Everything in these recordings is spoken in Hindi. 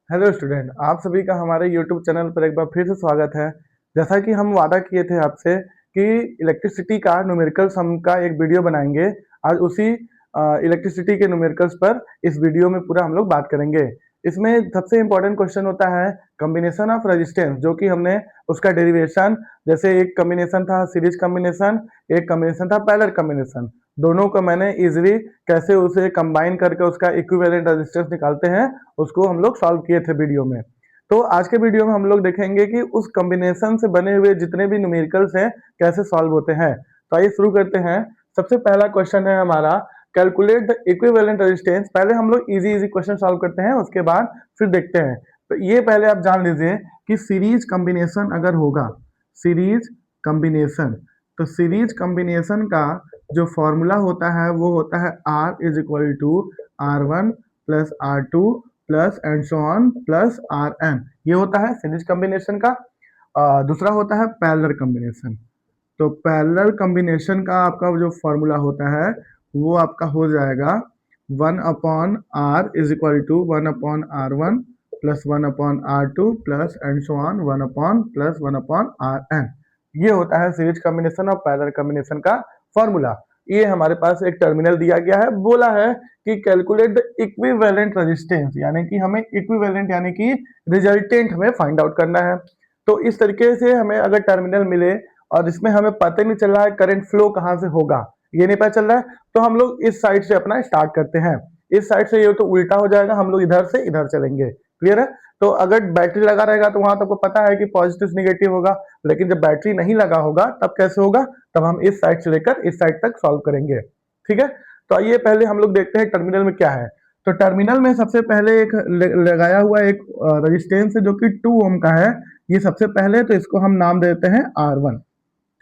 हेलो स्टूडेंट, आप सभी का हमारे यूट्यूब चैनल पर एक बार फिर से स्वागत है। जैसा कि हम वादा किए थे आपसे कि इलेक्ट्रिसिटी का न्यूमेरिकल सम का एक वीडियो बनाएंगे। आज उसी इलेक्ट्रिसिटी के न्यूमेरिकल्स पर इस वीडियो में पूरा हम लोग बात करेंगे। इसमें सबसे इम्पोर्टेंट क्वेश्चन होता है कॉम्बिनेशन ऑफ रेजिस्टेंस, जो कि हमने उसका डेरिवेशन, जैसे एक कॉम्बिनेशन था सीरीज कॉम्बिनेशन, एक कॉम्बिनेशन था पैरेलल कॉम्बिनेशन। दोनों को मैंने इजीली कैसे उसे कंबाइन करके उसका इक्विवेलेंट रेजिस्टेंस निकालते हैं उसको हम लोग सॉल्व किए थे वीडियो में। तो आज के वीडियो में हम लोग देखेंगे कि उस कॉम्बिनेशन से बने हुए जितने भी न्यूमेरिकल्स हैं कैसे सॉल्व होते हैं। तो आइए शुरू करते हैं। सबसे पहला क्वेश्चन है हमारा कैलकुलेट द इक्विवेलेंट रेजिस्टेंस। पहले हम लोग इजी इजी क्वेश्चन सॉल्व करते हैं, उसके बाद फिर देखते हैं। तो ये पहले आप जान लीजिए कि सीरीज कॉम्बिनेशन अगर होगा, सीरीज कॉम्बिनेशन, तो सीरीज कॉम्बिनेशन का जो फॉर्मूला होता है वो होता है R is equal to R1 plus R2 plus and so on plus Rn। ये होता है सीरीज कॉम्बिनेशन का। दूसरा होता है पैरेलल कॉम्बिनेशन। तो पैरेलल कॉम्बिनेशन का आपका जो फॉर्मूला होता है वो आपका हो जाएगा 1/R is equal to 1/R1 plus 1/R2 plus and so on 1/+1/Rn। ये होता है सीरीज कॉम्बिनेशन और पैरेलल कॉम्बिनेशन का फॉर्मूला। ये हमारे पास एक टर्मिनल दिया गया है, बोला है कि कैलकुलेट द इक्विवेलेंट रेजिस्टेंस, यानी कि हमें इक्विवेलेंट यानी कि रिजल्टेंट हमें फाइंड आउट करना है। तो इस तरीके से हमें अगर टर्मिनल मिले और इसमें हमें पता नहीं चल रहा है करंट फ्लो कहाँ से होगा, ये नहीं पता चल रहा है, तो हम लोग इस साइड से अपना स्टार्ट करते हैं। इस साइड से ये तो उल्टा हो जाएगा, हम लोग इधर से इधर चलेंगे। क्लियर है? तो अगर बैटरी लगा रहेगा तो वहां तो आपको पता है कि पॉजिटिव निगेटिव होगा, लेकिन जब बैटरी नहीं लगा होगा तब कैसे होगा? तब हम इस साइड से लेकर इस साइड तक सॉल्व करेंगे। ठीक है? तो आइए पहले हम लोग देखते हैं टर्मिनल में क्या है। तो टर्मिनल में सबसे पहले एक लगाया हुआ एक रेजिस्टेंस है जो कि 2 ओम का है। ये सबसे पहले तो इसको हम नाम देते हैं R1।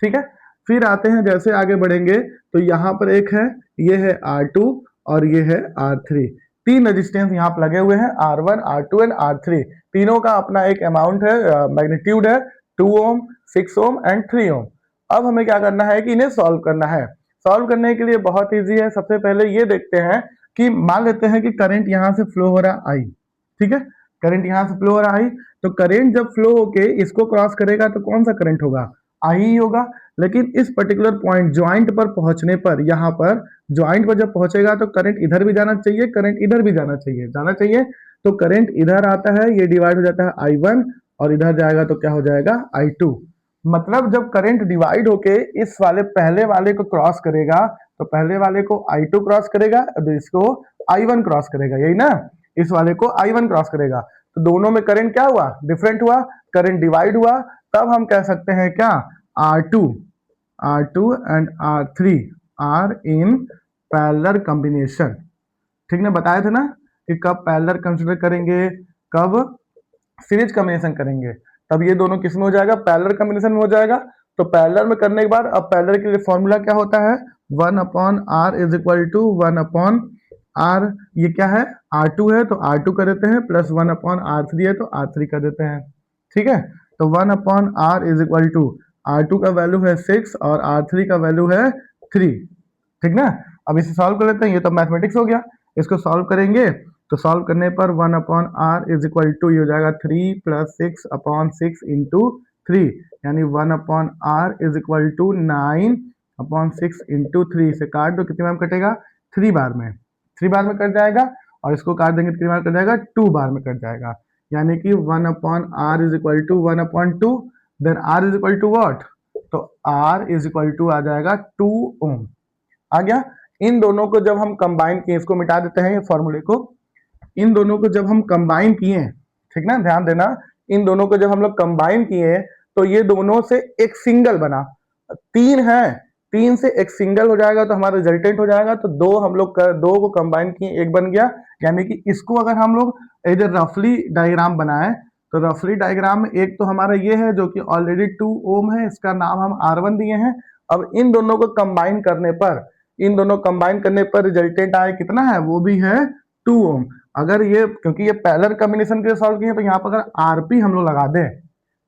ठीक है? फिर आते हैं, जैसे आगे बढ़ेंगे तो यहाँ पर एक है, ये है R2 और ये है R3। तीन रेजिस्टेंस यहाँ पर लगे हुए हैं, R1, R2 एंड R3। तीनों का अपना एक अमाउंट है, मैग्नीट्यूड है 2 ओम, 6 ओम एंड 3 ओम। अब हमें क्या करना है कि इन्हें सॉल्व करना है। सॉल्व करने के लिए बहुत इजी है। सबसे पहले ये देखते हैं कि मान लेते हैं कि करंट यहाँ से फ्लो हो रहा आई। ठीक है? करंट यहाँ से फ्लो हो रहा आई, तो करंट जब फ्लो होके इसको क्रॉस करेगा तो कौन सा करंट होगा? आई ही होगा। लेकिन इस पर्टिकुलर पॉइंट ज्वाइंट पर पहुंचने पर, यहाँ पर ज्वाइंट पर जब पहुंचेगा तो करंट इधर भी जाना चाहिए, करंट इधर भी जाना चाहिए, जाना चाहिए। तो करंट इधर आता है, ये डिवाइड हो जाता है I1 और इधर जाएगा तो क्या हो जाएगा? I2। मतलब जब करंट डिवाइड होके इस वाले पहले वाले को क्रॉस करेगा तो पहले वाले को I2 क्रॉस करेगा और इसको I1 क्रॉस करेगा, यही ना? इस वाले को I1 क्रॉस करेगा, तो दोनों में करंट क्या हुआ? डिफरेंट हुआ, करंट डिवाइड हुआ। तब हम कह सकते हैं क्या? R2 and R3 are in parallel combination. ठीक ना? बताए थे ना कि कब पैरेलल कंसीडर करेंगे, कब सीरीज कॉम्बिनेशन करेंगे। तब ये दोनों किस में हो जाएगा? पैरेलल कॉम्बिनेशन में हो जाएगा। तो पैरेलल में करने के बाद अब पैरेलल के लिए फॉर्मूला क्या होता है? 1/R is equal to 1/R। ये क्या है? R2 है तो R2 कर देते हैं, प्लस 1/R3 है तो R3 कर देते हैं। ठीक है? तो 1/R is equal to R2 का वैल्यू है 6 और R3 का वैल्यू है 3। ठीक ना? अब इसे सॉल्व कर लेते हैं, ये तो मैथमेटिक्स हो गया। इसको सॉल्व करेंगे तो सॉल्व करने पर 1/R इज इक्वल टू ये हो जाएगा 3 प्लस 6/6 इंटू 3, यानी 1/R is equal to 9/6 into 3। से काट दो, कितनी बार में कटेगा? 3 बार में, 3 बार में कट जाएगा। और इसको काट देंगे कितनी बार कट जाएगा? 2 बार में कट जाएगा। यानी कि 1/R is equal to 1/2, then R is equal to what? तो R इज इक्वल टू आ जाएगा 2 ओम। आ गया? इन दोनों को जब हम कंबाइन किए, इसको मिटा देते हैं ये फॉर्मूले को। इन दोनों को जब हम कंबाइन किए, ठीक ना, ध्यान देना, इन दोनों को जब हम लोग कंबाइन किए तो ये दोनों से एक सिंगल बना। तीन है, तीन से एक सिंगल हो जाएगा तो हमारा रिजल्टेंट हो जाएगा। तो दो हम लोग दो को कंबाइन किए, एक बन गया। यानी कि इसको अगर हम लोग इधर रफली डायग्राम बनाए तो रफली डायग्राम में एक तो हमारा ये है जो कि ऑलरेडी 2 ओम है, इसका नाम हम R1 दिए हैं। अब इन दोनों को कंबाइन करने पर, इन दोनों कंबाइन करने पर रिजल्टेंट आए कितना है? वो भी है 2 ओम। अगर ये, क्योंकि ये पैरेलल कॉम्बिनेशन के लिए सॉल्व किए तो यहाँ पर अगर आरपी हम लोग लगा दें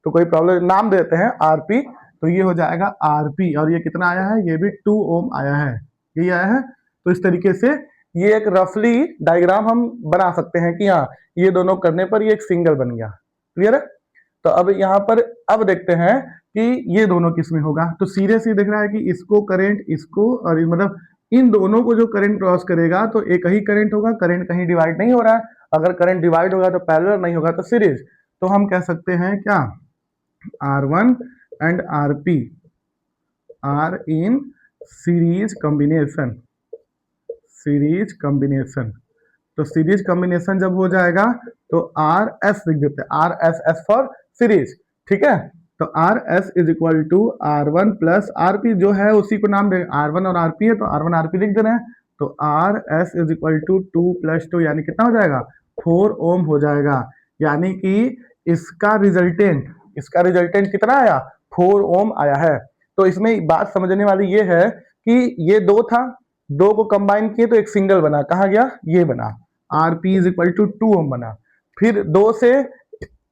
तो कोई प्रॉब्लम, नाम देते हैं आरपी, तो ये हो जाएगा आरपी। और ये कितना आया है? ये भी 2 ओम आया है, यही आया है। तो इस तरीके से ये एक रफली डायग्राम हम बना सकते हैं कि हाँ ये दोनों करने पर ये एक सिंगल बन गया। क्लियर है? तो अब यहाँ पर अब देखते हैं कि ये दोनों किस में होगा। तो सीधे से दिख रहा है कि इसको करंट, इसको और मतलब इन दोनों को जो करंट क्रॉस करेगा तो एक ही करंट होगा, करंट कहीं डिवाइड नहीं हो रहा है। अगर करंट डिवाइड होगा तो पैरेलल, नहीं होगा तो सीरीज। तो हम कह सकते हैं क्या, R1 and RP are in series combination. Series combination, तो सीरीज कॉम्बिनेशन जब हो जाएगा तो आर एस लिख देते हैं, R S S for series. ठीक है, तो R S is equal to R one plus R P, जो है उसी को नाम दे, आर वन और आर पी है तो आर वन आर पी लिख दे रहे हैं। तो R S is equal to 2 plus 2 यानी कितना हो जाएगा, 4 ओम हो जाएगा। यानी कि इसका रिजल्टेंट कितना आया, 4 ओम आया है। तो इसमें बात समझने वाली ये है कि ये दो था, दो को कंबाइन किए तो एक सिंगल बना, कहा गया ये बना, R P is equal to 2 ohm बना। फिर दो से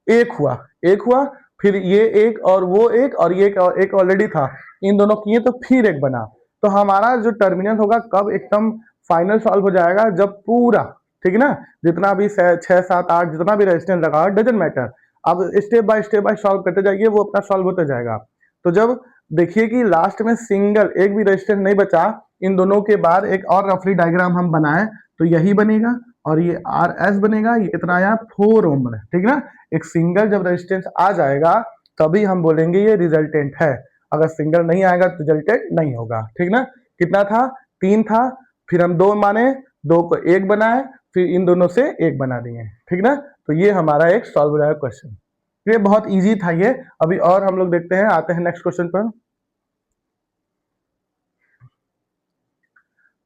एक हुआ, फिर ये एक और वो एक और ये एक ऑलरेडी था, इन दोनों किए तो फिर एक बना। तो हमारा जो टर्मिनल होगा कब एकदम फाइनल सॉल्व हो जाएगा, जब पूरा, ठीक है ना, जितना भी 6 7 8 जितना भी रेजिस्टेंस लगा डजंट मैटर, अब स्टेप बाय सॉल्व करते जाइए, वो अपना सॉल्व होता जाएगा। तो जब देखिए कि लास्ट में सिंगल एक भी रेजिस्टेंस नहीं बचा, इन दोनों के बाद एक और रफली डायग्राम हम बनाए तो यही बनेगा और ये आर एस बनेगा। ये कितना आया, 4 ओम बने, ठीक ना। एक सिंगल जब रेजिस्टेंस आ जाएगा तभी हम बोलेंगे ये रिजल्टेंट है, अगर सिंगल नहीं आएगा तो रिजल्टेंट नहीं होगा। ठीक ना, कितना था, 3 था, फिर हम 2 माने, 2 को 1 बनाए, फिर इन दोनों से 1 बना दिए। ठीक ना, तो ये हमारा एक सॉल्व हो जाएगा क्वेश्चन। ये बहुत इजी था ये। अभी और हम लोग देखते हैं, आते हैं नेक्स्ट क्वेश्चन पर।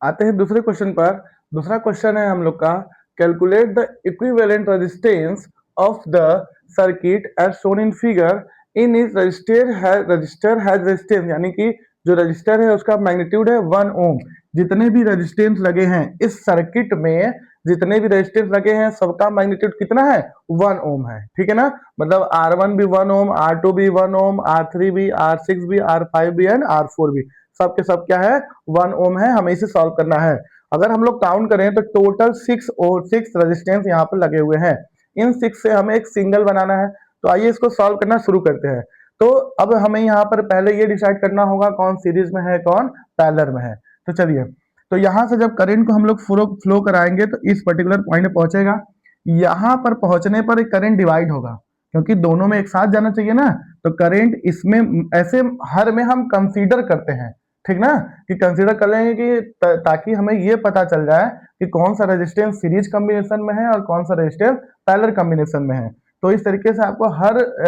आते हैं दूसरे क्वेश्चन पर। दूसरा क्वेश्चन है हम लोग का, calculate the equivalent resistance of the circuit as shown in figure in is register has resistance, यानी कि जो रजिस्टर है उसका मैग्नीट्यूड है 1 ओम। जितने भी रेजिस्टेंस लगे हैं इस सर्किट में, जितने भी रेजिस्टेंस लगे हैं सबका मैग्नीट्यूड कितना है, 1 ओम है। ठीक है ना, मतलब R1 भी 1 ओम, R2 भी 1 ओम, R3 भी, R6 भी, R5 भी एंड R4 भी, सब के सब क्या है, 1 ओम है। हमें इसे सॉल्व करना है। अगर हम लोग काउंट करें तो टोटल 6 रेजिस्टेंस यहाँ पर लगे हुए हैं। इन 6 से हमें एक सिंगल बनाना है। तो आइए इसको सॉल्व करना शुरू करते हैं। तो अब हमें यहाँ पर पहले ये डिसाइड करना होगा कौन सीरीज में है कौन पैरेलल में है। तो चलिए, तो यहाँ से जब करंट को हम लोग फ्लो कराएंगे तो इस पर्टिकुलर पॉइंट पे पहुंचेगा। यहाँ पर पहुंचने पर एक करंट डिवाइड होगा, क्योंकि दोनों में एक साथ जाना चाहिए ना। तो करंट इसमें ऐसे हर में हम कंसीडर करते हैं, ठीक ना, कि कंसीडर कर लेंगे कि ताकि हमें ये पता चल जाए कि कौन सा रेजिस्टेंस सीरीज कॉम्बिनेशन में है और कौन सा रेजिस्टेंस पैरेलल कॉम्बिनेशन में है। तो इस तरीके से आपको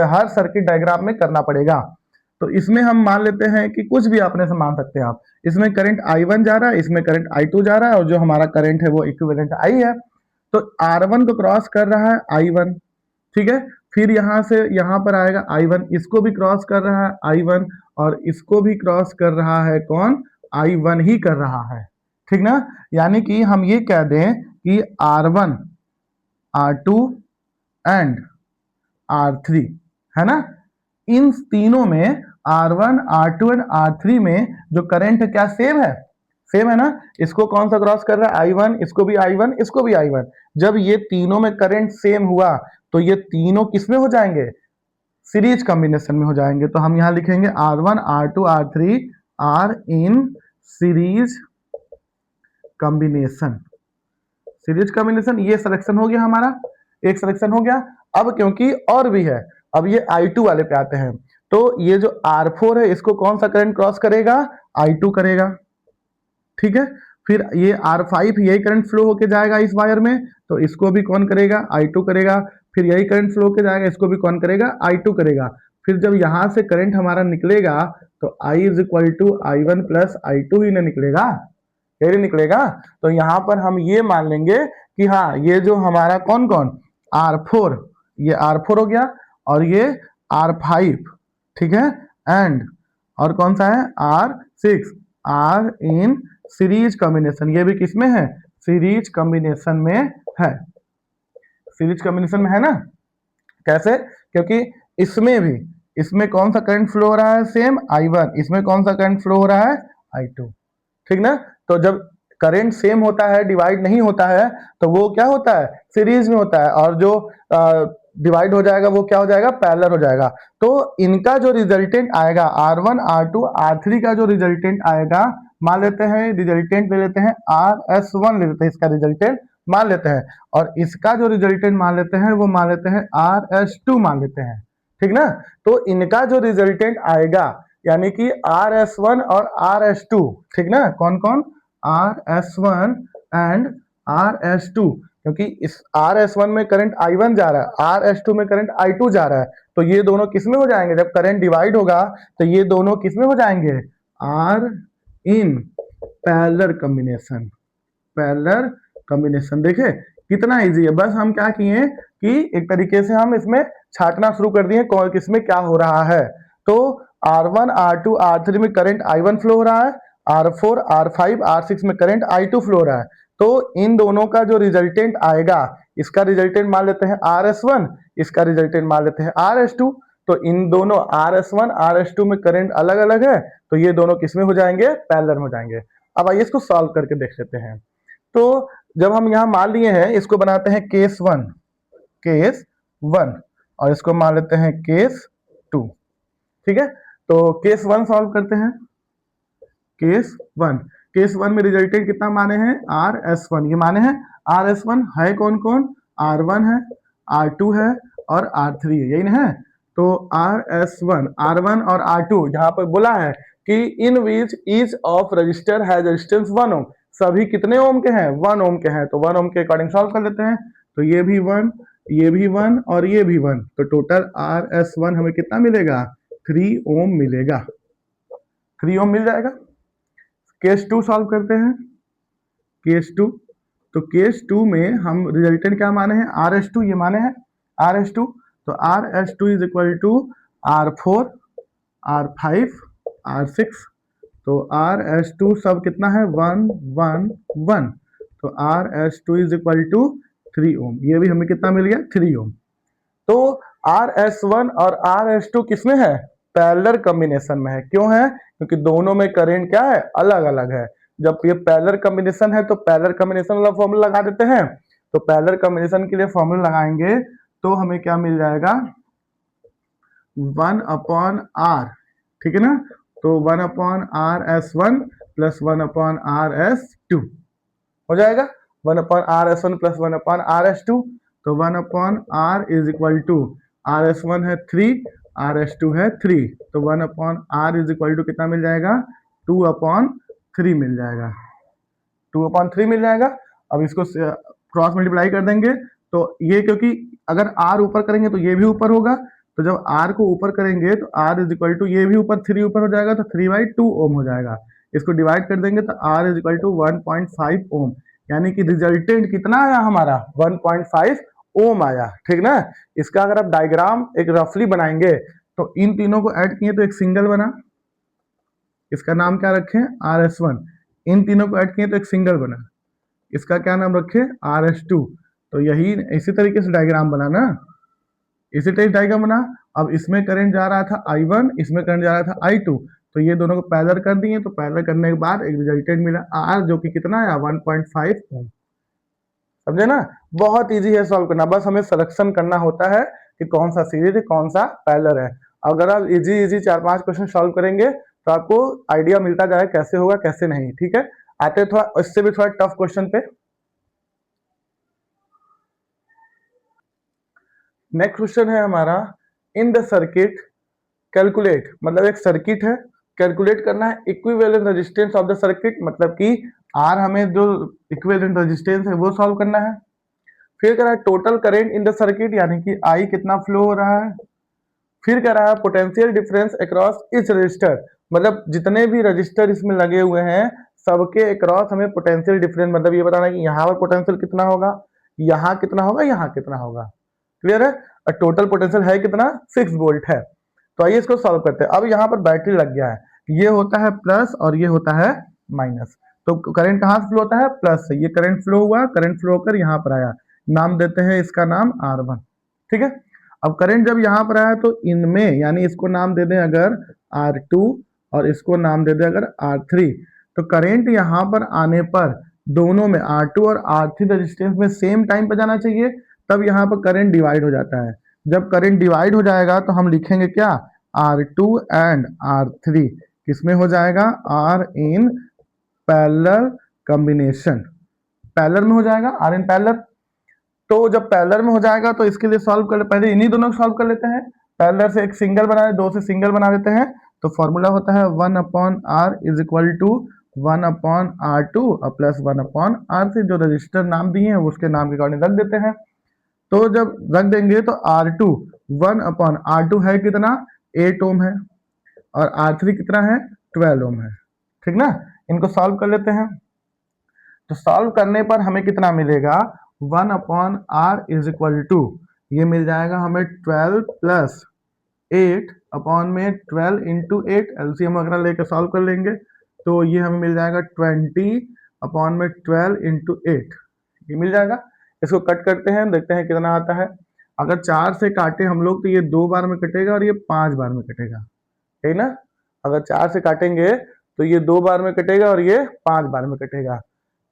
हर सर्किट डायग्राम में करना पड़ेगा। तो इसमें हम मान लेते हैं कि कुछ भी आपने से मान सकते हैं आप, इसमें करंट I1 जा रहा है, इसमें करंट I2 जा रहा है और जो हमारा करंट है वो इक्विवेलेंट I है। तो R1 को क्रॉस कर रहा है I1, ठीक है, फिर यहां से यहां पर आएगा I1, इसको भी क्रॉस कर रहा है I1 और इसको भी क्रॉस कर रहा है कौन, I1 ही कर रहा है। ठीक ना, यानी कि हम ये कह दें कि R1 R2 एंड R3 है ना, इन तीनों में R1 R2 एंड R3 में जो करंट है क्या सेम है ना। इसको कौन सा क्रॉस कर रहा है, I1, इसको भी I1, इसको भी I1। जब ये तीनों में करंट सेम हुआ तो ये तीनों किसमें हो जाएंगे, सीरीज कॉम्बिनेशन में हो जाएंगे। तो हम यहां लिखेंगे R1 R2 R3 are in series combination. Series combination, ये सिलेक्शन हो गया हमारा, एक सिलेक्शन हो गया। अब क्योंकि और भी है, अब ये I2 वाले पे आते हैं। तो ये जो R4 है इसको कौन सा करंट क्रॉस करेगा, I2 करेगा, ठीक है। फिर ये R5 यही करंट फ्लो होके जाएगा इस वायर में, तो इसको भी कौन करेगा, I2 करेगा। फिर यही करंट फ्लो होके जाएगा, इसको भी कौन करेगा, I2 करेगा। फिर जब यहां से करंट हमारा निकलेगा तो I is equal to I1 plus I2 ही ना निकलेगा, यही निकलेगा। तो यहां पर हम ये मान लेंगे कि हाँ ये जो हमारा कौन कौन R4, ये R4 हो गया और ये R5, ठीक है, एंड और कौन सा है R6, are in series combination. ये भी किसमें है, सीरीज कॉम्बिनेशन में है, सीरीज कॉम्बिनेशन में है ना। कैसे, क्योंकि इसमें भी, इसमें कौन सा करंट फ्लो हो रहा है, सेम I1, इसमें कौन सा करंट फ्लो हो रहा है, I2, ठीक ना। तो जब करंट सेम होता है, डिवाइड नहीं होता है, तो वो क्या होता है, सीरीज में होता है, और जो डिवाइड हो जाएगा वो क्या हो जाएगा, पैरेलल हो जाएगा। तो इनका जो रिजल्टेंट आएगा R1 R2 R3 का जो रिजल्टेंट आएगा, मान लेते हैं रिजल्टेंट ले लेते हैं RS1 ले लेते हैं, इसका रिजल्टेंट मान लेते हैं, और इसका जो रिजल्टेंट मान लेते हैं वो मान लेते हैं RS2 मान लेते हैं, ठीक ना। तो इनका जो रिजल्टेंट आएगा यानी कि RS1 और RS2, ठीक ना, कौन कौन, RS1 एंड RS2, क्योंकि इस RS1 में करंट I1 जा रहा है, RS2 में करंट I2 जा रहा है, तो ये दोनों किस में हो जाएंगे, जब करंट डिवाइड होगा तो ये दोनों किस में हो जाएंगे, R in parallel combination, parallel combination. देखे कितना इजी है, बस हम क्या किए कि एक तरीके से हम इसमें छाटना शुरू कर दिए कौन किसमें क्या हो रहा है। तो R1 R2 R3 में करंट I1 फ्लो हो रहा है, R4 R5 R6 में करंट I2 फ्लो हो रहा है। तो इन दोनों का जो रिजल्टेंट आएगा, इसका रिजल्टेंट मान लेते हैं RS1, इसका रिजल्टेंट मान लेते हैं RS2। तो इन दोनों RS1 RS2 में करंट अलग अलग है, तो ये दोनों किसमें हो जाएंगे, पैरेलल हो जाएंगे। अब आइए इसको सॉल्व करके देख लेते हैं। तो जब हम यहां मान लिए हैं, इसको बनाते हैं केस 1 और इसको मान लेते हैं केस 2, ठीक है। तो केस 1 सॉल्व करते हैं। केस 1 में रिजल्टेंट कितना माने हैं, RS1, ये माने हैं RS1 है कौन कौन, R1 है, R2 है और R3 है, यही ना है। तो R1 और R2 यहाँ पर बोला है कि in which each of resistor has resistance 1 ohm, सभी कितने ओम के हैं, 1 ओम के हैं, तो 1 ओम के अकॉर्डिंग सॉल्व कर लेते हैं। तो ये भी 1, ये भी 1 और ये भी 1, तो टोटल RS1 हमें कितना मिलेगा, 3 ओम मिलेगा, 3 ओम मिल जाएगा। केस 2 सॉल्व करते हैं। केस 2, तो केस 2 में हम रिजल्टेंट क्या माने हैं, RS2, ये माने हैं RS2, तो RS2 is equal to R4 R5 R6, तो RS2 सब कितना है, 1 1 1, तो RS2 इज इक्वल टू 3 ओम, ये भी हमें कितना मिल गया, 3 ओम। तो RS1 और RS2 किसमें है, पैरेलल कॉम्बिनेशन में है। क्यों है, क्योंकि दोनों में करंट क्या है, अलग अलग है। जब ये पैरेलल कॉम्बिनेशन है तो पैरेलल कॉम्बिनेशन वाला फॉर्मूला लगा देते हैं। तो पैरेलल कॉम्बिनेशन के लिए फॉर्मूला लगाएंगे तो हमें क्या मिल जाएगा, 1/R, ठीक है ना। तो 1/RS1 प्लस 1/RS2 हो जाएगा, 1/RS1 प्लस 1/RS2, तो 1/R is equal to, RS1 है 3, RS2 है 3, तो 1/R इज इक्वल टू कितना मिल जाएगा, 2/3 मिल जाएगा, 2/3 मिल जाएगा। अब इसको क्रॉस मल्टीप्लाई कर देंगे, तो ये क्योंकि अगर R ऊपर करेंगे तो ये भी ऊपर होगा, तो जब R को ऊपर करेंगे तो R इज इक्वल टू ये भी ऊपर 3 ऊपर हो जाएगा, तो 3/2 ओम हो जाएगा। इसको डिवाइड कर देंगे तो R इज इक्वल टू 1.5 ओम, यानी कि रिजल्टेंट कितना आया हमारा, 1.5 ओम आया, ठीक ना। इसका अगर आप डायग्राम एक रफली बनाएंगे तो इन तीनों को ऐड किए तो एक सिंगल बना, इसका नाम क्या रखें, RS1, इन तीनों को ऐड किए तो एक सिंगल बना, इसका क्या नाम रखे, RS2। तो यही इसी तरीके से डायग्राम बना ना, इसी तरीके डायग्राम बना। अब इसमें करंट जा रहा था I1, इसमें करंट जा रहा था I2, तो ये दोनों को पैरेलल कर दिए, तो पैरेलल करने के बाद एक रिजल्टेंट मिला R, जो कि कितना है, 1.5 ओम। समझे ना, बहुत इजी है सॉल्व करना, बस हमें सिलेक्शन करना होता है कि कौन सा सीरीज है कौन सा पैरेलल है। अगर आप इजी 4-5 क्वेश्चन सॉल्व करेंगे तो आपको आइडिया मिलता जाए कैसे होगा कैसे नहीं, ठीक है। आते थोड़ा इससे भी थोड़ा टफ क्वेश्चन पे। नेक्स्ट क्वेश्चन है हमारा, इन द सर्किट कैलकुलेट, मतलब एक सर्किट है, कैलकुलेट करना है equivalent resistance of the circuit, मतलब कि आर हमें जो इक्विवेलेंट रेजिस्टेंस है वो सॉल्व करना है। फिर कह रहा है total current in the circuit, यानी कि आई कितना फ्लो हो रहा है। फिर कह रहा है potential difference across etch register, मतलब जितने भी रजिस्टर इसमें लगे हुए हैं सबके अक्रॉस हमें पोटेंशियल डिफरेंस, मतलब ये बताना कि यहाँ पर पोटेंशियल कितना होगा, यहाँ कितना होगा, यहाँ कितना होगा। क्लियर है। और टोटल पोटेंशियल है कितना, 6 वोल्ट है। तो आइए इसको सॉल्व करते हैं। अब यहाँ पर बैटरी लग गया है, ये होता है प्लस और ये होता है माइनस, तो करंट कहाँ से फ्लो होता है, प्लस से। ये करंट फ्लो हुआ, करंट फ्लो होकर यहाँ पर आया, नाम देते हैं इसका नाम R1, ठीक है। अब करंट जब यहाँ पर आया तो इनमें, यानी इसको नाम दे दें अगर R2 और इसको नाम दे दें अगर R3, तो करंट यहाँ पर आने पर दोनों में R2 और R3 रेजिस्टेंस में सेम टाइम पे जाना चाहिए, तब यहाँ पर करंट डिवाइड हो जाता है। जब करंट डिवाइड हो जाएगा तो हम लिखेंगे क्या, R2 एंड R3 किसमें हो जाएगा, R इन पैरेलल कॉम्बिनेशन, पैरेलल में हो जाएगा, R इन पैरेलल। तो जब पैरेलल में हो जाएगा तो इसके लिए सॉल्व कर, पहले इन्हीं दोनों को सॉल्व कर लेते हैं। पैरेलल से एक सिंगल बना, दो से सिंगल बना देते हैं। तो फॉर्मूला होता है 1/R is equal to 1/R2 plus 1/R3। जो रजिस्टर नाम दिए हैं उसके नाम के अकॉर्डिंग रख देते हैं। तो जब रख देंगे तो R2 1/R2 है कितना, 8 ओम है, और R3 कितना है, 12 ओम है। ठीक ना, इनको सॉल्व कर लेते हैं। तो सॉल्व करने पर हमें कितना मिलेगा, 1/R इज इक्वल टू, ये मिल जाएगा हमें 12 प्लस 8 अपॉन में 12 इंटू 8, एलसीएम वगैरह लेकर सॉल्व कर लेंगे तो ये हमें मिल जाएगा 20 अपॉन में 12 इंटू 8, ये मिल जाएगा। इसको कट करते हैं, देखते हैं कितना आता है। अगर 4 से काटे हम लोग तो ये 2 बार में कटेगा और ये 5 बार में कटेगा, ठीक ना। अगर 4 से काटेंगे तो ये 2 बार में कटेगा और ये 5 बार में कटेगा।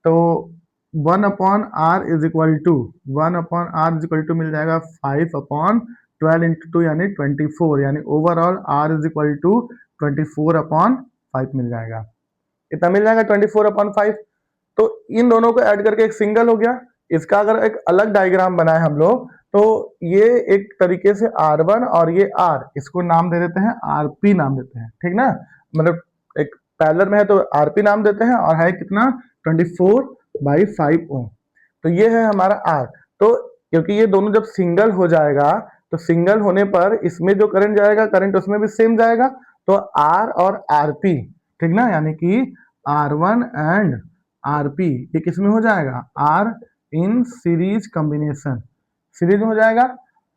तो 1/R is equal to 1/R is equal to मिल जाएगा 5/12 इंटू 2 यानी 24, यानी overall R is equal to 24/5 मिल जाएगा। इतना मिल जाएगा 24/5। तो इन दोनों को ऐड करके एक सिंगल हो गया। इसका अगर एक अलग डायग्राम बनाए हम लोग तो ये एक तरीके से R1 और ये R, इसको नाम दे देते हैं RP नाम देते हैं, ठीक ना। मतलब एक पैरेलल में है तो RP नाम देते हैं, और है कितना 24/5 ओम। तो ये है हमारा R। तो क्योंकि ये दोनों जब सिंगल हो जाएगा तो सिंगल होने पर इसमें जो करंट जाएगा करंट उसमें भी सेम जाएगा। तो R और RP, ठीक ना, यानी कि R1 एंड RP ये किसमें हो जाएगा, R in series combination, series में हो जाएगा।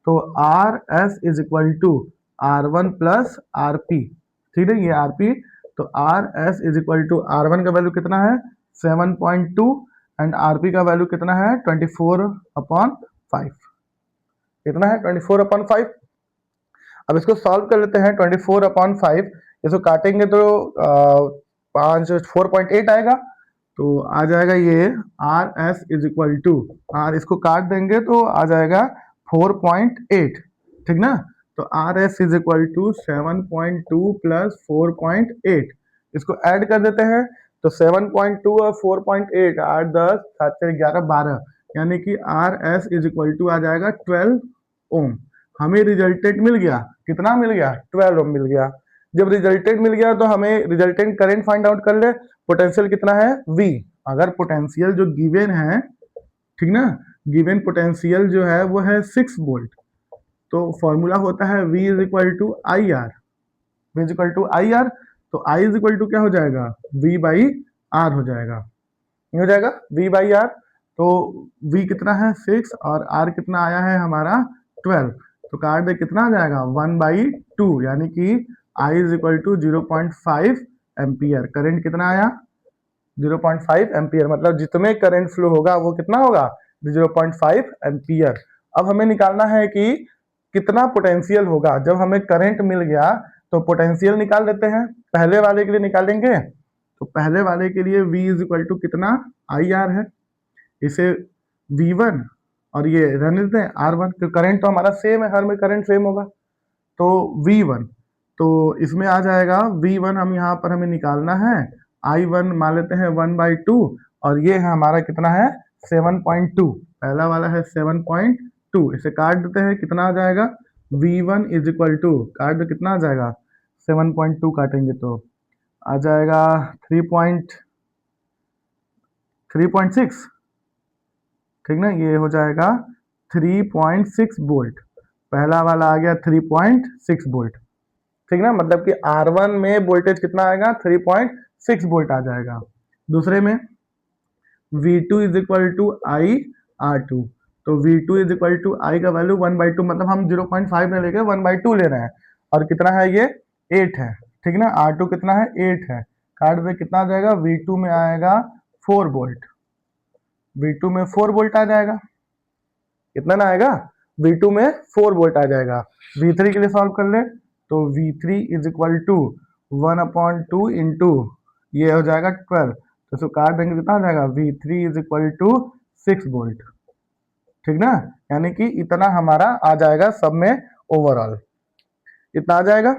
तो RS is equal to R1 plus RP, ठीक है, ये RP। तो RS is equal to R1 का वैल्यू कितना है 7.2 एंड RP का वैल्यू कितना है 24/5, कितना है 24/5। अब इसको सॉल्व कर लेते हैं 24/5, इसको काटेंगे तो 4.8 आएगा। तो आ जाएगा ये RS is equal to, R इसको काट देंगे तो आ जाएगा 4.8, ठीक ना। तो RS is equal to 7.2 plus 4.8, इसको ऐड कर देते हैं। तो 7.2 और 4.8, 8 10 7 4 11 12, यानी कि RS इज इक्वल टू आ जाएगा 12 ओम। हमें रिजल्टेंट मिल गया, कितना मिल गया 12 ओम मिल गया। जब रिजल्टेंट मिल गया तो हमें रिजल्टेंट करंट फाइंड आउट कर ले। पोटेंशियल कितना है V, अगर पोटेंशियल जो गिवन है, ठीक ना, गिवन पोटेंशियल जो है वो है 6 वोल्ट, तो फॉर्मूला होता है V is equal to I R, V is equal to I R. तो I इज इक्वल टू क्या हो जाएगा, V बाई आर हो जाएगा, नहीं हो जाएगा V बाई आर। तो V कितना है 6 और R कितना आया है हमारा 12, तो काट दे कितना आ जाएगा 1/2, यानी कि I is equal to 0.5 ampere. Current कितना आया 0.5 एम्पियर, मतलब जितने करंट फ्लो होगा वो कितना होगा 0.5 एम्पियर। अब हमें निकालना है कि कितना पोटेंशियल होगा। जब हमें करंट मिल गया तो पोटेंशियल निकाल लेते हैं। पहले वाले के लिए निकालेंगे तो पहले वाले के लिए V इज इक्वल टू कितना आई आर है, इसे V1 और ये रहने देते हैं R1, तो करंट तो हमारा सेम है, हर में करंट सेम होगा। तो V1, तो इसमें आ जाएगा V1, हम यहाँ पर हमें निकालना है I1 मान लेते हैं 1/2, और ये है हमारा कितना है 7.2, पहला वाला है 7.2, इसे काट देते हैं कितना आ जाएगा V1 इज इक्वल टू, काट दो कितना आ जाएगा 7.2 काटेंगे तो आ जाएगा 3.6, ठीक ना, ये हो जाएगा 3.6 वोल्ट। पहला वाला आ गया 3.6 वोल्ट, ठीक ना, मतलब कि R1 में वोल्टेज कितना आएगा 3.6 वोल्ट आ जाएगा। दूसरे में V2 is equal to I R2, तो V2 इज इक्वल टू आई का वैल्यू 1/2, मतलब हम 0.5 में लेके 1/2 ले रहे हैं, और कितना है ये 8 है, ठीक ना। R2 कितना है 8 है, काट दे कितना आ जाएगा V2 में आएगा 4 वोल्ट, V2 में 4 वोल्ट आ जाएगा, कितना ना आएगा V2 में 4 वोल्ट आ जाएगा। V3 के लिए सॉल्व कर ले तो V3 is equal to 1/2 into ये हो जाएगा 12, तो इसको काट देंगे कितना आ जाएगा, V3 is equal to 6 volt, ठीक ना। यानी कि इतना हमारा आ जाएगा सब में ओवरऑल, इतना आ जाएगा।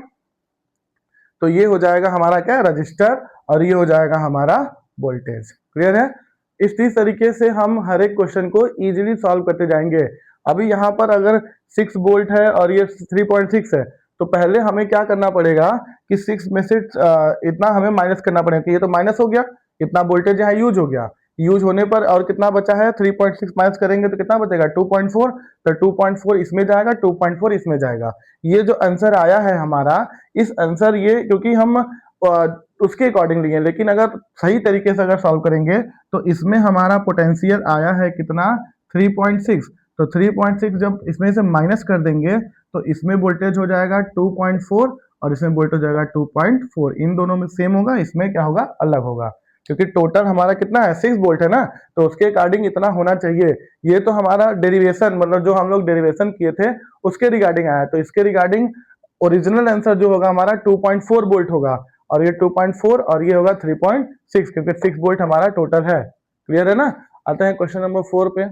तो ये हो जाएगा हमारा क्या, रजिस्टर, और ये हो जाएगा हमारा वोल्टेज। क्लियर है। इस तरीके से हम हर एक क्वेश्चन को इजीली सॉल्व करते जाएंगे। अभी यहाँ पर अगर 6 वोल्ट है और ये 3.6 है, तो पहले हमें क्या करना पड़ेगा कि 6 में से इतना हमें माइनस करना पड़ेगा, कि ये तो माइनस हो गया, इतना वोल्टेज यहाँ यूज हो गया, यूज होने पर और कितना बचा है, 3.6 माइनस करेंगे तो कितना बचेगा, 2.4। तो 2.4 इसमें जाएगा, 2.4 इसमें जाएगा। ये जो आंसर आया है हमारा, इस आंसर ये क्योंकि हम उसके अकॉर्डिंग लिए, लेकिन अगर सही तरीके से अगर सॉल्व करेंगे तो इसमें हमारा पोटेंशियल आया है कितना, 3.6। तो 3.6 जब इसमें से माइनस कर देंगे तो इसमें वोल्टेज हो जाएगा 2.4 और इसमें वोल्टेज हो जाएगा 2.4। इन दोनों में सेम होगा, इसमें क्या होगा, अलग होगा, क्योंकि टोटल हमारा कितना है, 6 वोल्ट है ना, तो उसके अकॉर्डिंग इतना होना चाहिए। ये तो हमारा डेरिवेशन, मतलब जो हम लोग डेरिवेशन किए थे उसके रिगार्डिंग आया, तो इसके रिगार्डिंग ओरिजिनल आंसर जो होगा हमारा 2.4 वोल्ट होगा, और ये 2.4 और ये होगा 3.6, क्योंकि 6 वोल्ट हमारा टोटल है। क्लियर है ना। आते हैं क्वेश्चन नंबर 4 पे।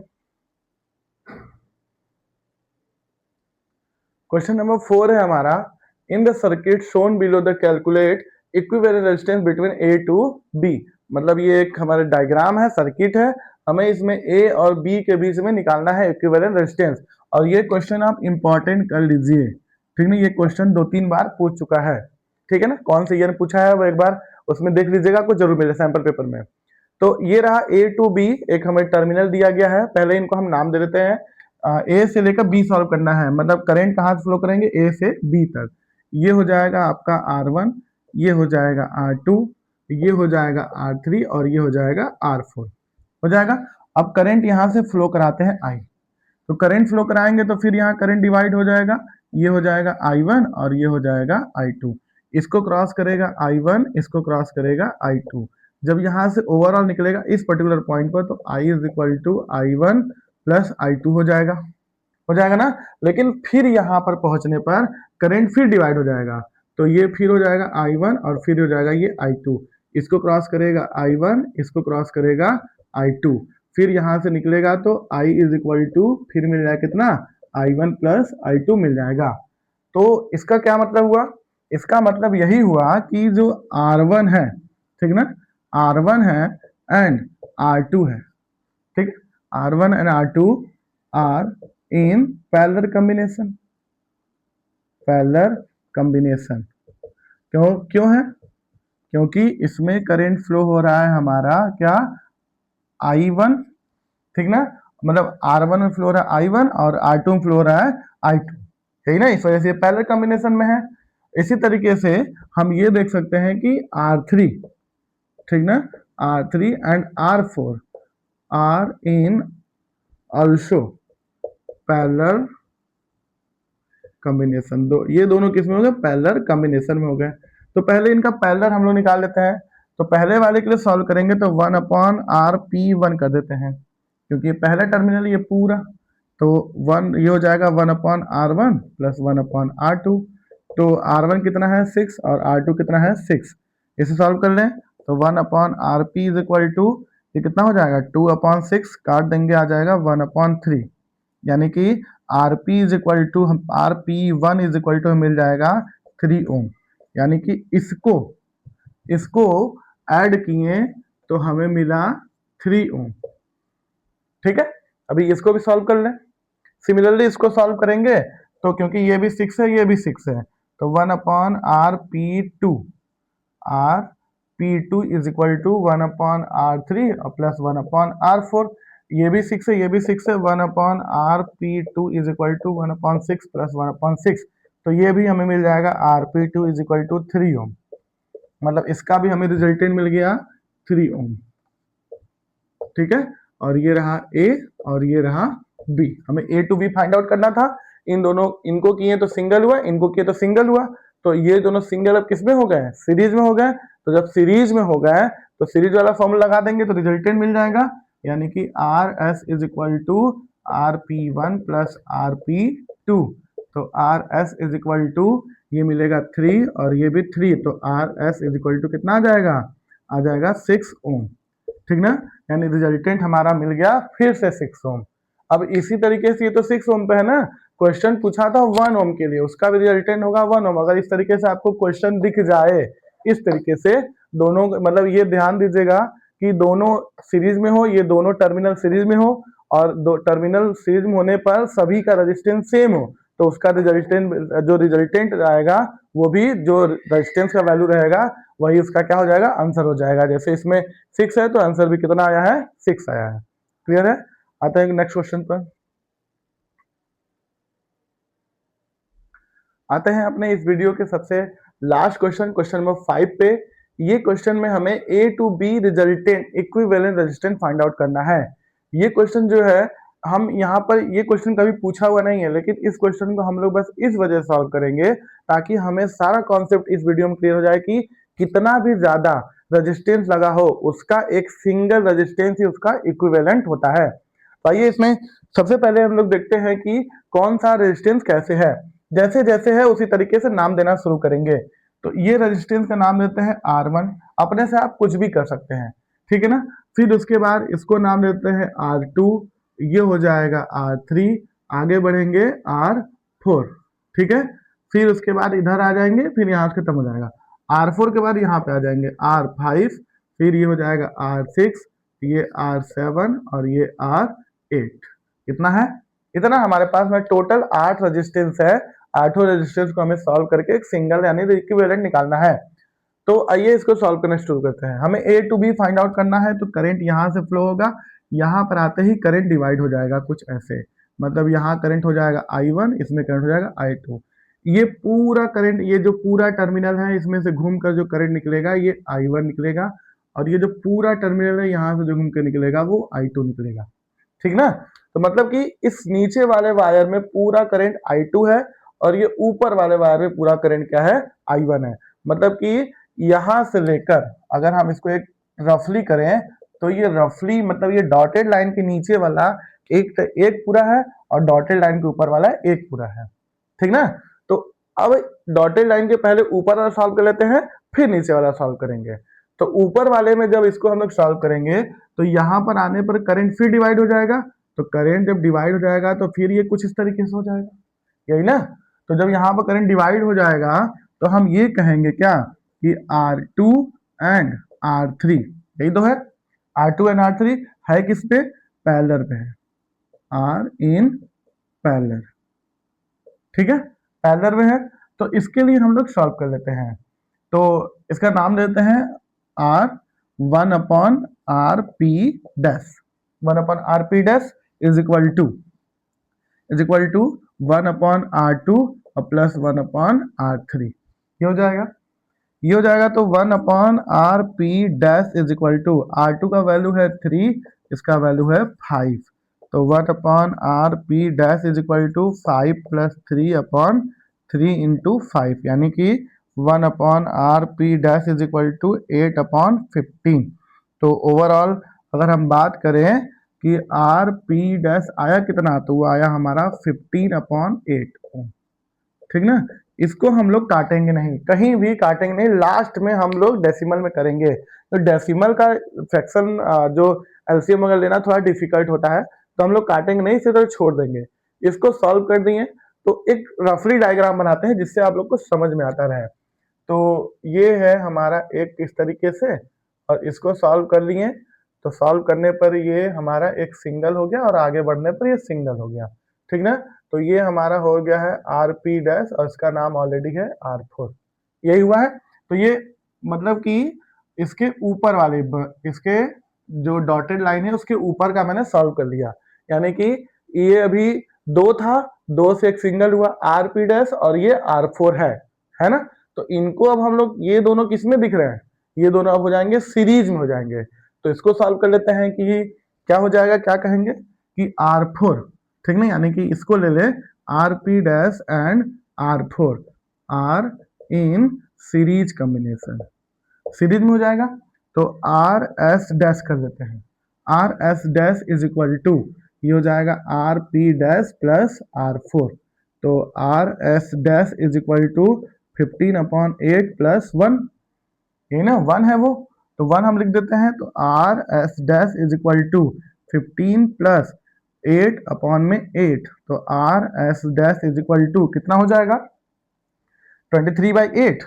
क्वेश्चन नंबर 4 है हमारा, in the circuit shown below the calculate equivalent resistance between A to B. मतलब ये एक हमारे डायग्राम है, सर्किट है, हमें इसमें ए और बी के बीच में निकालना है इक्विवेलेंट रेजिस्टेंस। और ये क्वेश्चन आप इंपॉर्टेंट कर लीजिए, ठीक है। ये क्वेश्चन 2-3 बार पूछ चुका है, ठीक है ना। कौन से ईयर में पूछा है वो एक बार उसमें देख लीजिएगा, कुछ जरूर मिले सैंपल पेपर में। तो ये रहा ए टू बी, एक हमें टर्मिनल दिया गया है, पहले इनको हम नाम दे देते हैं। ए से लेकर बी सॉल्व करना है, मतलब करंट कहाँ से फ्लो करेंगे, ए से बी तक। ये हो जाएगा आपका R1, ये हो जाएगा R2, ये हो जाएगा R3 और ये हो जाएगा R4, हो जाएगा। अब करंट यहाँ से फ्लो कराते हैं I, तो करंट फ्लो कराएंगे तो फिर यहाँ करंट डिवाइड हो जाएगा, ये हो जाएगा I1 और ये हो जाएगा I2। इसको क्रॉस करेगा I1, इसको क्रॉस करेगा I2। जब यहाँ से ओवरऑल निकलेगा इस पर्टिकुलर पॉइंट पर, तो I is equal to I1 plus I2 हो जाएगा ना। लेकिन फिर यहाँ पर पहुंचने पर करंट फिर डिवाइड हो जाएगा, तो ये फिर हो जाएगा I1 और फिर हो जाएगा ये I2। इसको क्रॉस करेगा I1, इसको क्रॉस करेगा I2, फिर यहाँ से निकलेगा तो I इज इक्वल टू फिर मिल जाएगा कितना, I1 प्लस I2 मिल जाएगा। तो इसका क्या मतलब हुआ, इसका मतलब यही हुआ कि जो R1 है, ठीक ना, R1 है एंड R2 है, ठीक। R1 and R2 are in parallel combination, parallel combination. क्यों है, क्योंकि इसमें करंट फ्लो हो रहा है हमारा क्या, I1, ठीक ना, मतलब R1 में फ्लो हो रहा है I1 और R2 में फ्लो हो रहा है I2, यही ना, इस वजह से पैरेलल कॉम्बिनेशन में है। इसी तरीके से हम ये देख सकते हैं कि R3, ठीक ना, R3 and R4 are in also parallel combination. ये दोनों किस में हो गए, पैरेलल कॉम्बिनेशन में हो गए। तो पहले इनका पैरेलल हम लोग निकाल लेते हैं। तो पहले वाले के लिए सॉल्व करेंगे तो 1/RP1 कर देते हैं, क्योंकि ये पहला टर्मिनल ये पूरा, तो 1 ये हो जाएगा 1/R1 प्लस 1/R2। तो R1 कितना है 6 और R2 कितना है 6, इसे सॉल्व कर लें तो 1/RP इज इक्वल टू ये कितना हो जाएगा 2/6, काट देंगे आ जाएगा 1/3, यानी कि RP is equal to RP1 is equal to मिल जाएगा 3 ओम, यानी कि इसको ऐड किए तो हमें मिला 3 ओम, ठीक है। अभी इसको भी सॉल्व कर लें। सिमिलरली इसको सॉल्व करेंगे तो क्योंकि ये भी 6 है ये भी 6 है, तो 1/RP2 is equal to 1/R3 और प्लस 1/R4। ये भी 6 है ये भी 6 है, 1/RP2 is equal to 1/6 plus 1/6। तो ये भी हमें मिल जाएगा RP2 इज इक्वल टू 3 ओम, मतलब इसका भी हमें रिजल्टेंट मिल गया 3 ओम, ठीक है। और ये रहा A और ये रहा B, हमें A to B find out करना था। इन दोनों, इनको किए तो सिंगल हुआ, इनको किए तो सिंगल हुआ, तो ये दोनों सिंगल अब किसमें हो गए, सीरीज में हो गए। तो जब सीरीज में हो गए तो सीरीज वाला फॉर्मूला लगा देंगे तो रिजल्टेंट मिल जाएगा, यानी कि RS is equal to RP1 plus RP2। तो RS इज इक्वल टू ये मिलेगा 3 और ये भी 3, तो RS इज इक्वल टू कितना आ जाएगा 6 ओम। ठीक ना, यानी रिजल्टेंट हमारा मिल गया फिर से 6 ओम। अब इसी तरीके से ये तो 6 ओम पे है ना, क्वेश्चन पूछा था 1 ओम के लिए, उसका भी रिजल्टेंट होगा 1 ओम। अगर इस तरीके से आपको क्वेश्चन दिख जाए इस तरीके से, दोनों मतलब ये ध्यान दीजिएगा कि दोनों सीरीज में हो, ये दोनों टर्मिनल सीरीज में हो, और दो टर्मिनल सीरीज में होने पर सभी का रेजिस्टेंस सेम हो, तो उसका रिजल्टेंट आएगा वो भी जो रेजिस्टेंस का वैल्यू रहेगा वही उसका क्या हो जाएगा, आंसर हो जाएगा। जैसे इसमें 6 है तो आंसर भी कितना आया है, 6 आया है। क्लियर है। आते हैं नेक्स्ट क्वेश्चन पर। आते हैं अपने इस वीडियो के सबसे लास्ट क्वेश्चन, क्वेश्चन नंबर 5 पे। ये क्वेश्चन में हमें A to B resultant equivalent resistance find out करना है। ये क्वेश्चन जो है, हम यहाँ पर ये क्वेश्चन कभी पूछा हुआ नहीं है, लेकिन इस क्वेश्चन को हम लोग बस इस वजह से सॉल्व करेंगे ताकि हमें सारा कॉन्सेप्ट इस वीडियो में क्लियर हो जाए कि कितना भी ज्यादा रेजिस्टेंस लगा हो उसका एक सिंगल रेजिस्टेंस ही उसका इक्विवेलेंट होता है। तो आइए इसमें सबसे पहले हम लोग देखते हैं कि कौन सा रेजिस्टेंस कैसे है। जैसे जैसे है उसी तरीके से नाम देना शुरू करेंगे। तो ये रेजिस्टेंस का नाम देते हैं R1, अपने से आप कुछ भी कर सकते हैं, ठीक है ना। फिर उसके बाद इसको नाम देते हैं R2, ये हो जाएगा R3, आगे बढ़ेंगे R4, ठीक है। फिर उसके बाद इधर आ जाएंगे, फिर यहाँ से खत्म हो जाएगा। R4 के बाद यहाँ पे आ जाएंगे R5, फिर ये हो जाएगा R6, ये R7 और ये R8। इतना है, इतना हमारे पास में टोटल 8 रेजिस्टेंस है। आठों रेजिस्टेंस को हमें सॉल्व करके एक सिंगल यानी इक्विवेलेंट निकालना है। तो आइए इसको सॉल्व करना शुरू करते हैं। हमें A to B find out करना है, तो करंट यहाँ से फ्लो होगा, यहाँ पर आते ही करंट डिवाइड हो जाएगा कुछ ऐसे, मतलब यहाँ करंट हो जाएगा I1, इसमें करंट हो जाएगा I2। ये पूरा करंट, ये जो पूरा टर्मिनल है इसमें से घूमकर जो करंट निकलेगा ये I1 निकलेगा, और ये जो पूरा टर्मिनल है यहाँ से जो घूम के निकलेगा वो I2 निकलेगा, ठीक ना। तो मतलब कि इस नीचे वाले वायर में पूरा करंट I2 है, और ये ऊपर वाले वायर में पूरा करंट क्या है, I1 है। मतलब कि यहां से लेकर अगर हम इसको एक रफली करें तो ये रफली मतलब ये डॉटेड लाइन के नीचे वाला एक पूरा है, और डॉटेड लाइन के ऊपर वाला एक पूरा है, ठीक ना। तो अब डॉटेड लाइन के पहले ऊपर वाला सॉल्व कर लेते हैं, फिर नीचे वाला सॉल्व करेंगे। तो ऊपर वाले में जब इसको हम लोग सॉल्व करेंगे तो यहां पर आने पर करंट फिर डिवाइड हो जाएगा। तो करंट जब डिवाइड हो जाएगा तो फिर ये कुछ इस तरीके से हो जाएगा, यही ना। तो जब यहाँ पर करंट डिवाइड हो जाएगा तो हम ये कहेंगे क्या कि R2 एंड R3, यही तो है। R2 एंड R3 है किस पे, पैरेलल पे है, R इन पैरेलल, ठीक है, पैरेलल में है। तो इसके लिए हम लोग सॉल्व कर लेते हैं। तो इसका नाम देते हैं R1/RP dash, 1/RP dash is equal to 1/R2 plus 1/R3। ये हो जाएगा, ये हो जाएगा। तो 1/RP dash is equal to R2 का वैल्यू है 3, इसका वैल्यू है 5। तो 1/RP dash is equal to 5 plus 3/3 into 5, यानी कि 1/RP dash is equal to 8/15। तो ओवरऑल अगर हम बात करें कि RP डैश आया कितना, तो वो आया हमारा 15/8, ठीक ना। इसको हम लोग काटेंगे नहीं, कहीं भी काटेंगे नहीं, लास्ट में हम लोग डेसिमल में करेंगे। तो डेसिमल का फ्रैक्शन जो एलसीएम अगर लेना थोड़ा डिफिकल्ट होता है, तो हम लोग काटेंगे नहीं, सिर्फ छोड़ देंगे। इसको सॉल्व कर दिए तो एक रफली डायग्राम बनाते हैं जिससे आप लोग को समझ में आता रहे। तो ये है हमारा एक इस तरीके से, और इसको सॉल्व कर लिए। तो सॉल्व करने पर ये हमारा एक सिंगल हो गया, और आगे बढ़ने पर ये सिंगल हो गया, ठीक ना। तो ये हमारा हो गया है RP डैश, और इसका नाम ऑलरेडी है R4, यही हुआ है। तो ये मतलब कि इसके ऊपर वाले इसके जो डॉटेड लाइन है उसके ऊपर का मैंने सॉल्व कर लिया, यानी कि ये अभी 2 था, 2 से एक सिंगल हुआ RP डैश, और ये R4 है ना। तो इनको अब हम लोग, ये दोनों किस में दिख रहे हैं, ये दोनों अब हो जाएंगे सीरीज में हो जाएंगे। तो इसको सॉल्व कर लेते हैं कि क्या हो जाएगा, क्या कहेंगे कि R4, ठीक नहीं, यानी कि इसको ले ले RP dash and R4 are in series combination, series में हो जाएगा। तो RS डैश कर देते हैं, RS dash is equal to ये हो जाएगा RP डैश प्लस R4। तो RS dash is equal to 15/8 plus 1, यही ना, 1 है वो। तो 1 हम लिख देते हैं, तो R S dash is equal to 15 plus 8 upon में 8, तो R S dash is equal to कितना हो जाएगा 23/8,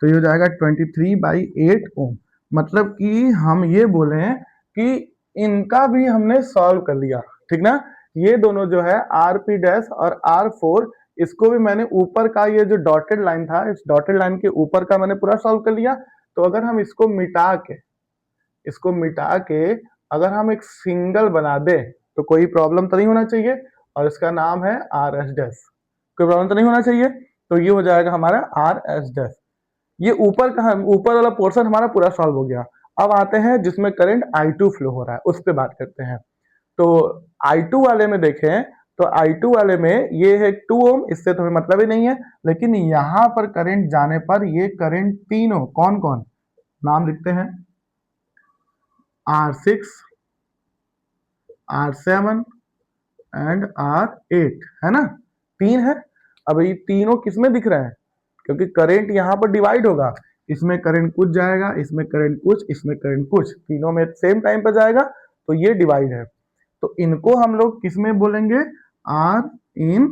तो ये हो जाएगा 23/8 ओम। मतलब कि हम ये बोले कि इनका भी हमने सॉल्व कर लिया, ठीक ना। ये दोनों जो है आर पी डैश और आर फोर, इसको भी मैंने ऊपर का ये जो डॉटेड लाइन था, इस डॉटेड लाइन के ऊपर का मैंने पूरा सॉल्व कर लिया। तो अगर हम इसको मिटा के अगर हम एक सिंगल बना दे तो कोई प्रॉब्लम तो नहीं होना चाहिए, और इसका नाम है आर एस डैश, कोई प्रॉब्लम तो नहीं होना चाहिए। तो ये हो जाएगा हमारा आर एस डैश। ये ऊपर वाला पोर्शन हमारा पूरा सॉल्व हो गया। अब आते हैं जिसमें करंट I2 फ्लो हो रहा है, उस पर बात करते हैं। तो I2 वाले में देखें, तो I2 वाले में ये है 2 ओम, इससे तो हमें मतलब ही नहीं है, लेकिन यहां पर करंट जाने पर ये करंट तीनों कौन कौन, नाम लिखते हैं R6, R7 एंड R8, है ना, 3 है। अब ये तीनों किसमें दिख रहे हैं, क्योंकि करंट यहां पर डिवाइड होगा, इसमें करंट कुछ जाएगा, इसमें करंट कुछ, इसमें करंट कुछ, तीनों में सेम टाइम पर जाएगा, तो ये डिवाइड है। तो इनको हम लोग किसमें बोलेंगे, आर इन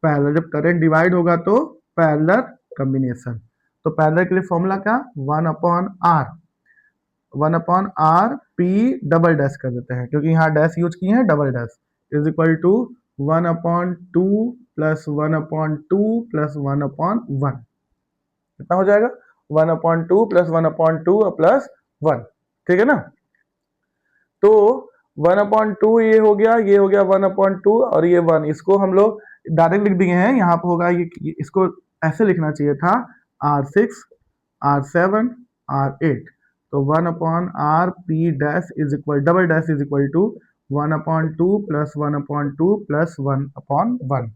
पैरेलल। जब करंट डिवाइड होगा तो पैरेलल कॉम्बिनेशन। तो पैरेलल के लिए फॉर्मूला क्या, 1/r पी डबल डैश कर देते हैं, क्योंकि यहाँ डैश यूज किए हैं, double dash is equal to 1/2 plus 1/2 plus 1/1, कितना हो जाएगा 1/2 प्लस 1/2 प्लस 1, ठीक है ना। तो 1/2 ये हो गया 1/2 और ये 1, इसको हम लोग डायरेक्ट लिख दिए हैं, यहाँ पे होगा ये, इसको ऐसे लिखना चाहिए था R6 R7 R8। तो 1/r p dash is equal double dash is equal to 1/2 plus 1/2 plus 1/1।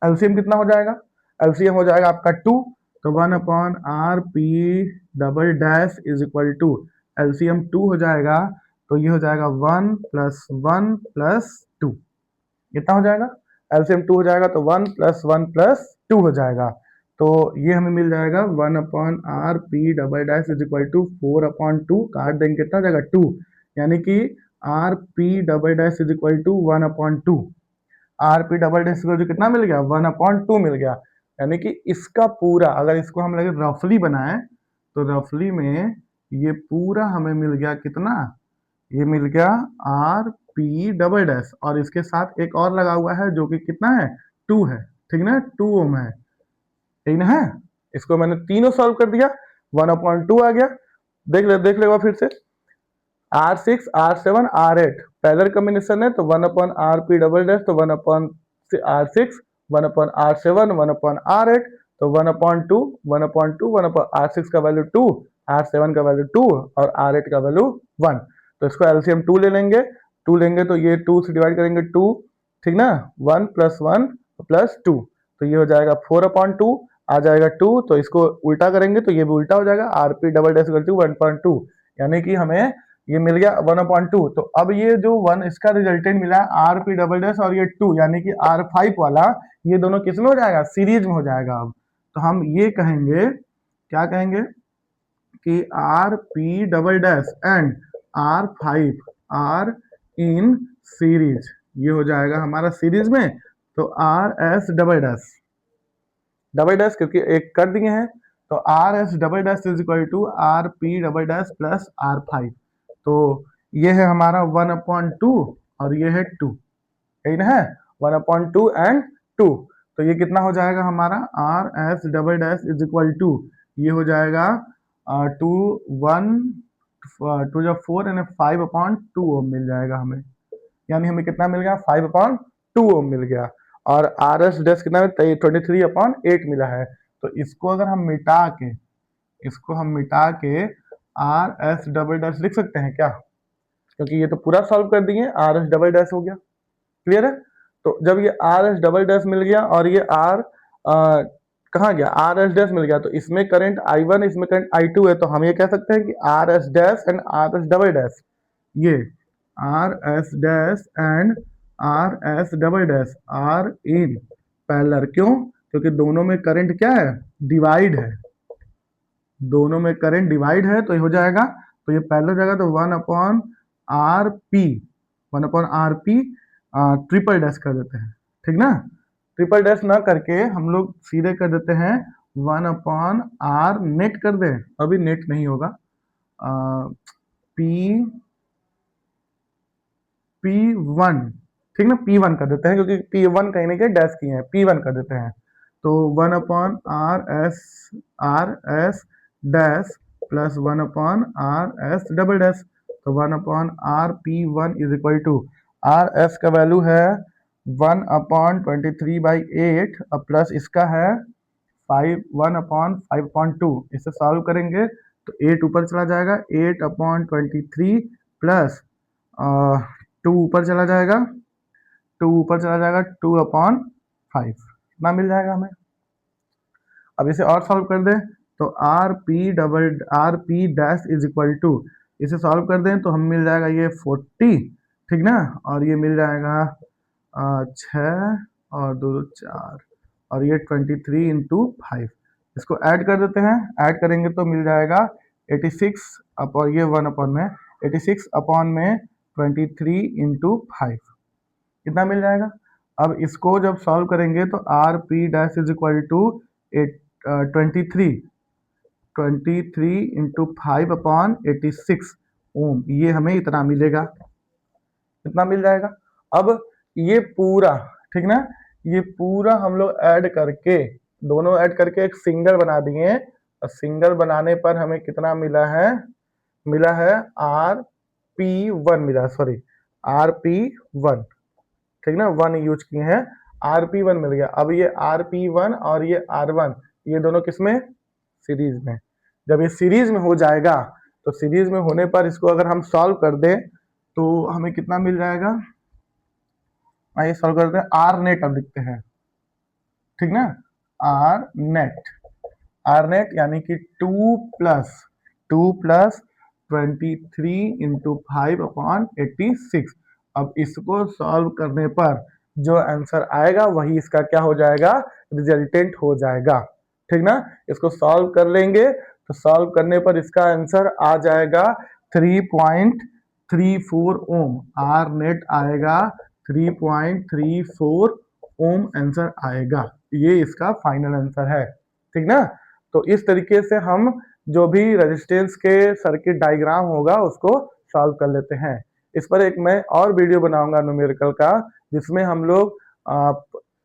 LCM कितना हो जाएगा, एलसीएम हो जाएगा आपका 2, तो 1/r p double dash is equal to LCM 2 हो जाएगा, तो ये हो जाएगा 1 प्लस 1 प्लस 2, कितना हो जाएगा, एलसीएम 2 हो जाएगा, तो 1 प्लस 1 प्लस 2 हो जाएगा। तो ये हमें मिल जाएगा 1/r p double dash is equal to 4/2, काट देंगे कितना हो जाएगा 2, यानी कि r p double dash is equal to 1/2, r p double dash equal to कितना मिल गया 1/2 मिल गया। यानी कि इसका पूरा, अगर इसको हम लगे रफली बनाए, तो रफली में ये पूरा हमें मिल गया कितना, ये मिल गया आर पी डबल डैश, और इसके साथ एक और लगा हुआ है जो कि कितना है 2 है, ठीक ना, 2 ओम है, ठीक ना है। इसको मैंने तीनों सॉल्व कर दिया, 1/2 आ गया। देख ले फिर से, R6 R7 R8 parallel combination है, तो 1/r p डबल डैश, तो 1/r6 1/r7 1/r8, तो 1/2 1/2 1/r6 का वैल्यू 2, R7 का वैल्यू 2 और R8 का वैल्यू 1। तो इसको एलसीएम 2 ले लेंगे, 2 लेंगे तो ये 2 से डिवाइड करेंगे 2, ठीक ना, 1 प्लस 1 प्लस 2, तो ये हो जाएगा 4/2, आ जाएगा 2, तो इसको उल्टा करेंगे तो ये भी उल्टा हो जाएगा, R P double dash equal to 1/2, यानी कि हमें ये मिल गया 1/2। तो अब ये जो 1 इसका रिजल्टेंट मिला आर पी डबल डैश और ये 2, यानी कि R5 वाला, ये दोनों किस में हो जाएगा, सीरीज में हो जाएगा। अब तो हम ये कहेंगे, क्या कहेंगे कि R P double dash and R5 are in series, ये हो जाएगा हमारा सीरीज में। तो आर एस डबल डैश क्योंकि एक कर दिए हैं, तो R S double dash is equal to R P double dash plus R5। तो ये है हमारा 1/2 और ये है 2, यही ना है, 1/2 एंड 2। तो ये कितना हो जाएगा हमारा R S double dash is equal to, ये हो जाएगा 2 1 2 जब 4 यानी 5/2 ओम मिल जाएगा हमें, यानी हमें कितना मिल गया 5/2 ओम मिल गया। और आर एस डैश कितना 23/8 मिला है। तो इसको अगर हम मिटा के, इसको हम मिटा के आर एस डबल डैश लिख सकते हैं क्या, क्योंकि ये तो पूरा सॉल्व कर दिए, आर एस डबल डैश हो गया, क्लियर है। तो जब ये आर एस डबल डैश मिल गया और ये आर कहाँ गया, आर एस डैश मिल गया, तो इसमें करंट I1 इसमें करंट I2 है, तो हम ये कह सकते हैं कि R S dash and R S double dash, ये R S dash and R S double dash R in parallel. क्यों, क्योंकि दोनों में करंट क्या है, डिवाइड है, दोनों में करंट डिवाइड है, तो ये हो जाएगा तो ये पैरेलल हो जाएगा, तो 1/RP, 1/RP ट्रिपल डैश कर देते हैं, ठीक ना। ट्रिपल डैश ना करके हम लोग सीधे कर देते हैं 1/R नेट कर दें, अभी नेट नहीं होगा, P1, ठीक ना, P1 कर देते हैं, क्योंकि P1 कहीं ना कहीं डैश किए हैं, P1 कर देते हैं। तो 1/RS dash plus 1/RS double dash, तो 1/RP1 is equal to, RS का वैल्यू है 1/23/8 और प्लस इसका है 1/5/2। इसे सॉल्व करेंगे तो 8 ऊपर चला जाएगा, 8/23 प्लस 2 ऊपर चला जाएगा, 2/5 इतना मिल जाएगा हमें। अब इसे और सॉल्व कर दें तो RP dash is equal to, इसे सॉल्व कर दें तो हम मिल जाएगा ये 40, ठीक ना, और ये मिल जाएगा 6 और 2 4, और ये 23/5। इसको ऐड कर देते हैं, ऐड करेंगे तो मिल जाएगा 86 अपॉन ये 1/86/23/5 कितना मिल जाएगा। अब इसको जब सॉल्व करेंगे तो RP dash is equal to 23/5/86 ohm, ये हमें इतना मिलेगा, इतना मिल जाएगा। अब ये पूरा, ठीक ना, ये पूरा हम लोग ऐड करके, दोनों ऐड करके एक सिंगल बना दिए, और सिंगल बनाने पर हमें कितना मिला है, मिला है RP1 मिला, सॉरी RP1, ठीक ना, 1 यूज किए हैं, RP1 मिल गया। अब ये RP1 और ये R1, ये दोनों किसमें, सीरीज में। जब ये सीरीज में हो जाएगा तो सीरीज में होने पर इसको अगर हम सॉल्व कर दें तो हमें कितना मिल जाएगा, आइए सॉल्व करते हैं। आर नेट अब लिखते हैं, ठीक ना, आर नेट यानी कि 2+23/5/86। अब इसको सॉल्व करने पर जो आंसर आएगा वही इसका क्या हो जाएगा, रिजल्टेंट हो जाएगा, ठीक ना। इसको सॉल्व कर लेंगे तो सॉल्व करने पर इसका आंसर आ जाएगा 3.34 ओम, आर नेट आएगा 3.34 ओम आंसर आएगा, ये इसका फाइनल आंसर है, ठीक ना। तो इस तरीके से हम जो भी रेजिस्टेंस के सर्किट डायग्राम होगा उसको सॉल्व कर लेते हैं। इस पर एक मैं और वीडियो बनाऊंगा न्यूमेरिकल का, जिसमें हम लोग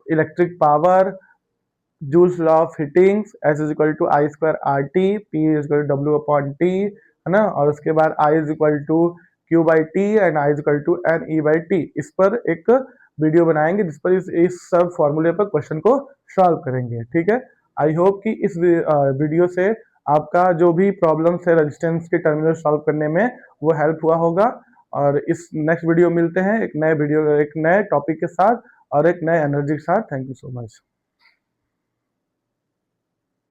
electric power, Joule's law of heatings, S is equal to I square R T, P is equal to W upon T, है ना, और उसके बाद I is equal to Q by T and I is equal to N E by T, इस पर एक वीडियो बनाएंगे जिस पर इस सब फॉर्मूले पर क्वेश्चन को सॉल्व करेंगे, ठीक है। आई होप कि इस वीडियो से आपका जो भी प्रॉब्लम्स है रेजिस्टेंस के टर्मिनल सॉल्व करने में वो हेल्प हुआ होगा। और इस नेक्स्ट वीडियो मिलते हैं एक नए वीडियो, एक नए टॉपिक के साथ और एक नए एनर्जी के साथ। Thank you so much.